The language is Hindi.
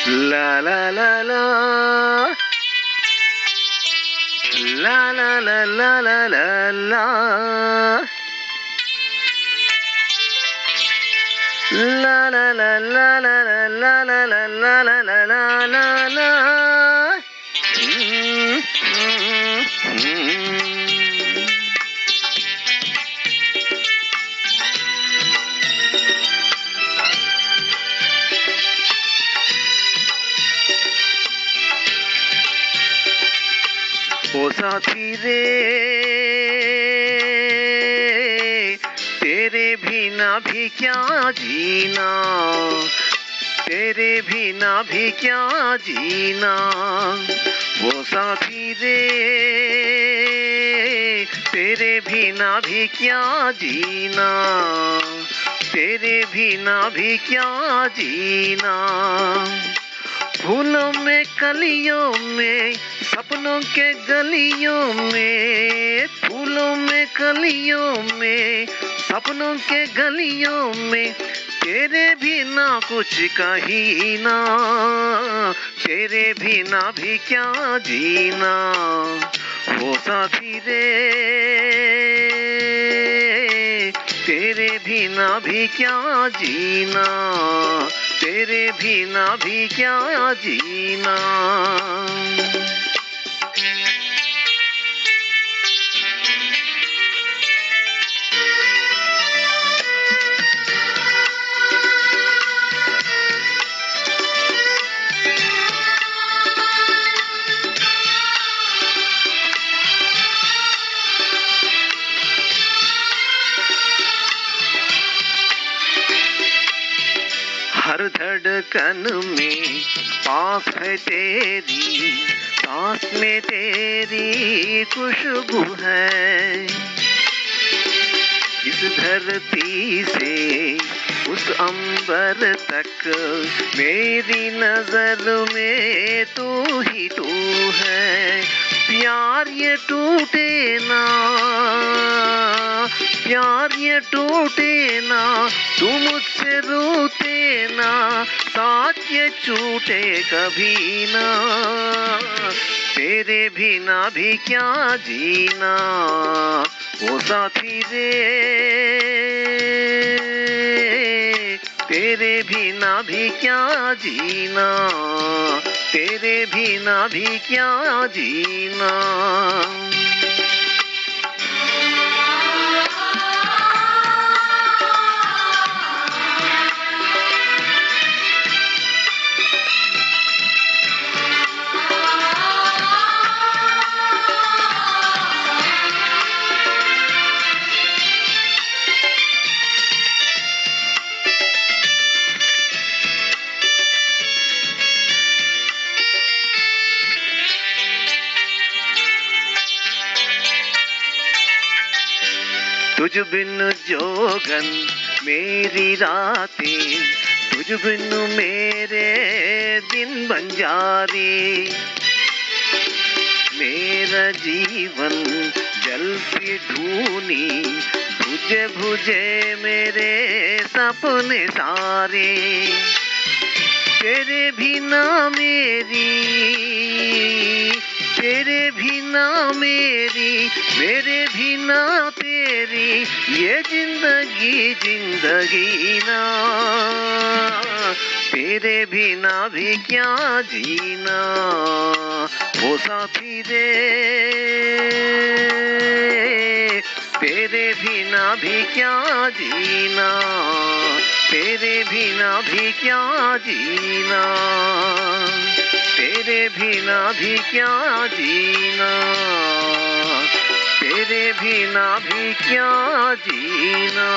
La la la la. La la la la la la la. La la la la la la la la la la la la la la. Mm, mm, mm. ओ साथी रे तेरे बिना भी क्या जीना, तेरे बिना भी क्या जीना। वो साथी रे तेरे बिना भी क्या जीना, तेरे बिना भी क्या जीना। फूलों में कलियों में सपनों के गलियों में, फूलों में कलियों में सपनों के गलियों में तेरे बिना कुछ कहीं ना, तेरे बिना भी क्या जीना। वो साथी रे तेरे बिना भी क्या जीना, तेरे बिना भी क्या जीना। हर धड़कन में पास है तेरी, सांस में तेरी खुशबू है। इस धरती से उस अंबर तक मेरी नजर में तू ही तू है। प्यार ये टूटे ना, प्यार ये टूटे ना, तू मुझसे रूठे ना, साथ ये छूटे कभी ना। तेरे बिना भी क्या जीना। वो साथी रे तेरे बिना भी क्या जीना, तेरे बिना भी क्या जीना। तुझ बिन जोगन मेरी रातें, तुझ बिन मेरे दिन बंजारे। मेरा जीवन जलती ढूंढी, बुझे बुझे मेरे सपने सारे। तेरे बिना मेरी, तेरे बिना मेरी, मेरे बिना तेरी ये जिंदगी जिंदगी ना। तेरे बिना भी क्या जीना। वो साथी रे तेरे बिना भी क्या जीना, तेरे बिना भी क्या जीना, तेरे बिना भी क्या जीना, तेरे बिना भी क्या जीना।